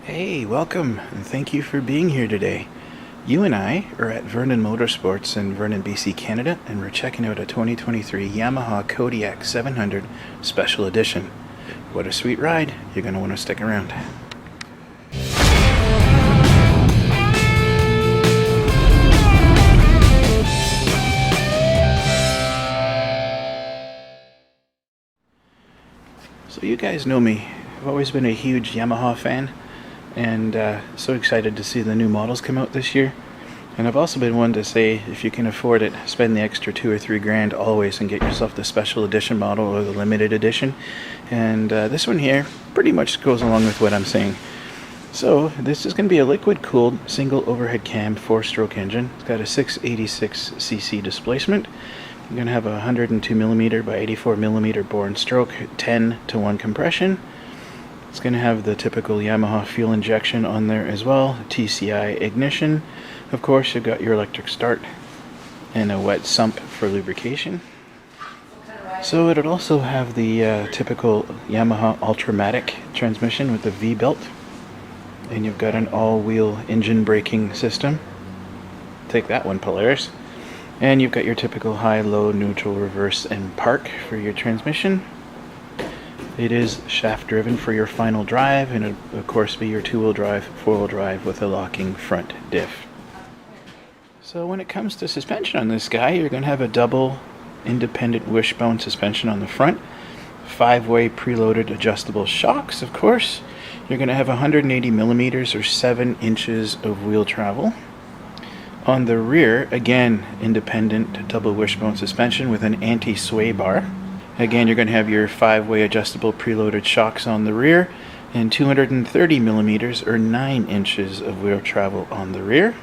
Hey, welcome, and thank you for being here today. You and I are at Vernon Motorsports in Vernon, BC, Canada, and we're checking out a 2023 Yamaha Kodiak 700 Special Edition. What a sweet ride. You're going to want to stick around. So you guys know me. I've always been a huge Yamaha fan, and so excited to see the new models come out this year. And I've also been one to say, if you can afford it, spend the extra $2 or $3 grand always and get yourself the special edition model or the limited edition. And this one here pretty much goes along with what I'm saying. So this is going to be a liquid-cooled single overhead cam 4-stroke engine. It's got a 686cc displacement. You're going to have a 102mm by 84mm bore and stroke, 10-to-1 compression. It's going to have the typical Yamaha fuel injection on there as well, TCI ignition. Of course, you've got your electric start and a wet sump for lubrication. So it'll also have the typical Yamaha Ultramatic transmission with the V-belt. And you've got an all-wheel engine braking system. Take that one, Polaris. And you've got your typical high, low, neutral, reverse, and park for your transmission. It is shaft driven for your final drive, and it'll of course be your 2-wheel drive, 4-wheel drive with a locking front diff. So when it comes to suspension on this guy, you're going to have a double independent wishbone suspension on the front, 5-way preloaded adjustable shocks, of course. You're going to have 180mm or 7 inches of wheel travel. On the rear, again, independent double wishbone suspension with an anti-sway bar. Again, you're going to have your 5-way adjustable preloaded shocks on the rear and 230mm or 9 inches of wheel travel on the rear.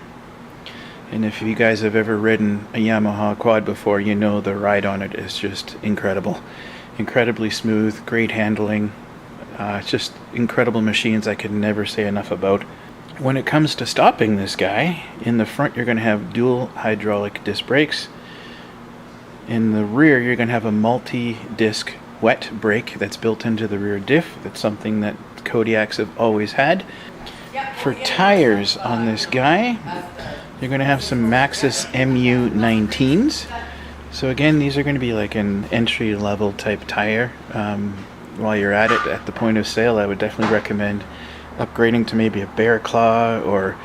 And if you guys have ever ridden a Yamaha quad before, you know the ride on it is just incredible. Incredibly smooth, great handling. It's just incredible machines I could never say enough about. When it comes to stopping this guy, in the front you're going to have dual hydraulic disc brakes. In the rear you're going to have a multi-disc wet brake that's built into the rear diff. That's something that Kodiaks have always had. For tires on this guy, you're going to have some Maxxis MU19s. So again, these are going to be like an entry-level type tire. While you're at it, at the point of sale, I would definitely recommend upgrading to maybe a Bear Claw or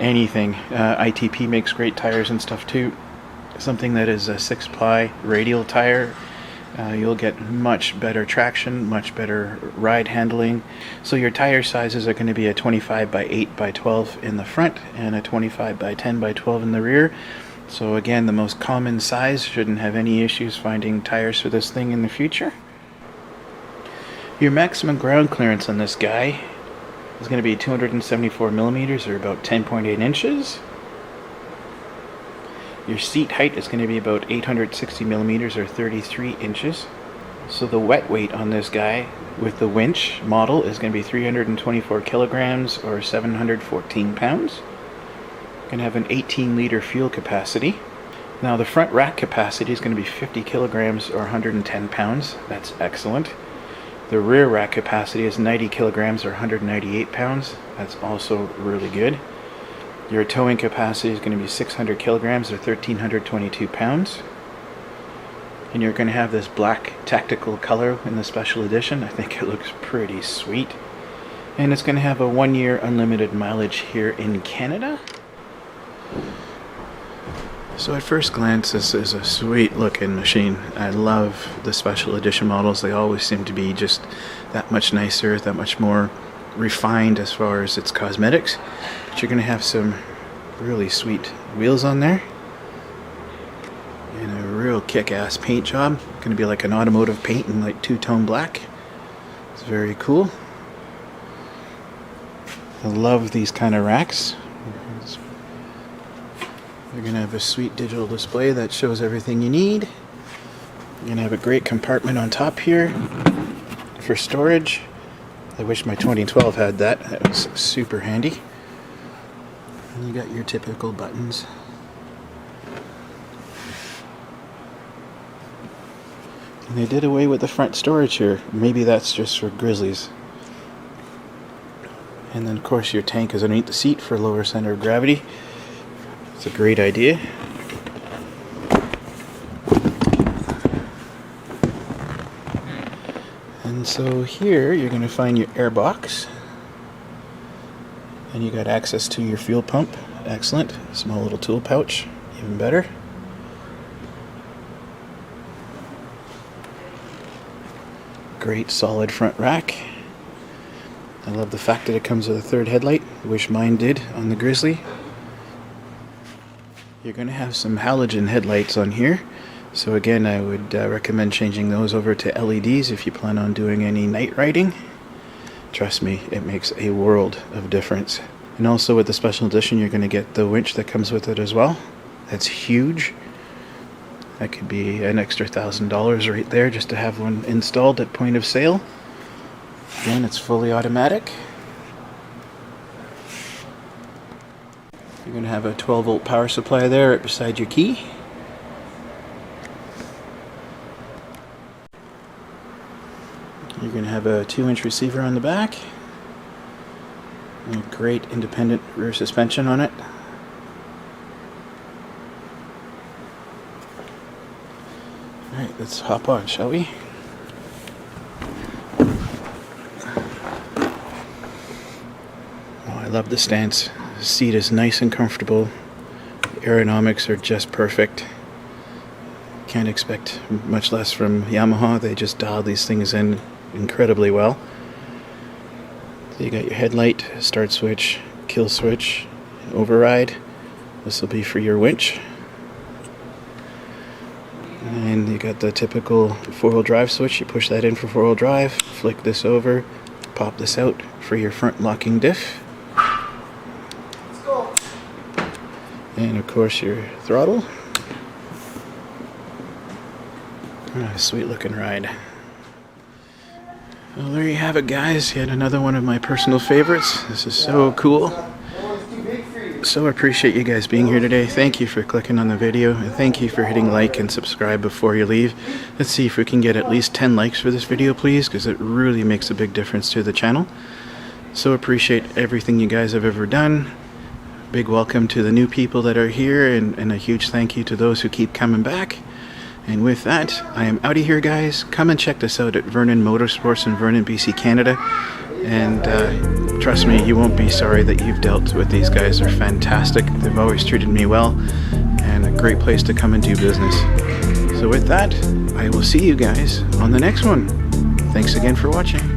anything. ITP makes great tires and stuff too. Something that is a 6-ply radial tire. You'll get much better traction, much better ride handling. So your tire sizes are going to be a 25 by 8 by 12 in the front and a 25 by 10 by 12 in the rear. So again, the most common size. Shouldn't have any issues finding tires for this thing in the future. Your maximum ground clearance on this guy is going to be 274mm or about 10.8 inches. Your seat height is going to be about 860mm or 33 inches. So the wet weight on this guy with the winch model is going to be 324 kilograms or 714 pounds. Going to have an 18-liter fuel capacity. Now the front rack capacity is going to be 50 kilograms or 110 pounds. That's excellent. The rear rack capacity is 90 kilograms or 198 pounds. That's also really good. Your towing capacity is going to be 600 kilograms or 1,322 pounds. And you're going to have this black tactical color in the special edition. I think it looks pretty sweet. And it's going to have a 1-year unlimited mileage here in Canada. So at first glance, this is a sweet looking machine. I love the special edition models. They always seem to be just that much nicer, that much more refined as far as its cosmetics. But you're going to have some really sweet wheels on there. And a real kick-ass paint job. Going to be like an automotive paint in like two-tone black. It's very cool. I love these kind of racks. You're going to have a sweet digital display that shows everything you need. You're going to have a great compartment on top here for storage. I wish my 2012 had that. That was super handy. And you got your typical buttons. And they did away with the front storage here. Maybe that's just for Grizzlies. And then of course your tank is underneath the seat for lower center of gravity. It's a great idea. And so here you're going to find your air box. And you got access to your fuel pump. Excellent. Small little tool pouch. Even better. Great solid front rack. I love the fact that it comes with a third headlight. Wish mine did on the Grizzly. You're going to have some halogen headlights on here. So again, I would recommend changing those over to LEDs if you plan on doing any night riding. Trust me, it makes a world of difference. And also with the special edition, you're going to get the winch that comes with it as well. That's huge. That could be an extra $1,000 right there just to have one installed at point of sale. Again, it's fully automatic. You're going to have a 12-volt power supply there right beside your key. You're going to have a 2-inch receiver on the back. And a great independent rear suspension on it. Alright, let's hop on, shall we? I love the stance. The seat is nice and comfortable. The aerodynamics are just perfect. Can't expect much less from Yamaha. They just dial these things in incredibly well. So you got your headlight, start switch, kill switch, override. This will be for your winch. And you got the typical 4-wheel drive switch. You push that in for 4-wheel drive, flick this over, pop this out for your front locking diff. And of course your throttle. Sweet looking ride. Well, there you have it, guys. Yet another one of my personal favorites. This is so cool. So appreciate you guys being here today. Thank you for clicking on the video, and thank you for hitting like and subscribe before you leave. Let's see if we can get at least 10 likes for this video, please, because it really makes a big difference to the channel. So appreciate everything you guys have ever done. Big welcome to the new people that are here, and a huge thank you to those who keep coming back. And with that, I am out of here, guys. Come and check us out at Vernon Motorsports in Vernon, BC, Canada. And trust me, you won't be sorry that you've dealt with these guys. They're fantastic. They've always treated me well, and a great place to come and do business. So with that, I will see you guys on the next one. Thanks again for watching.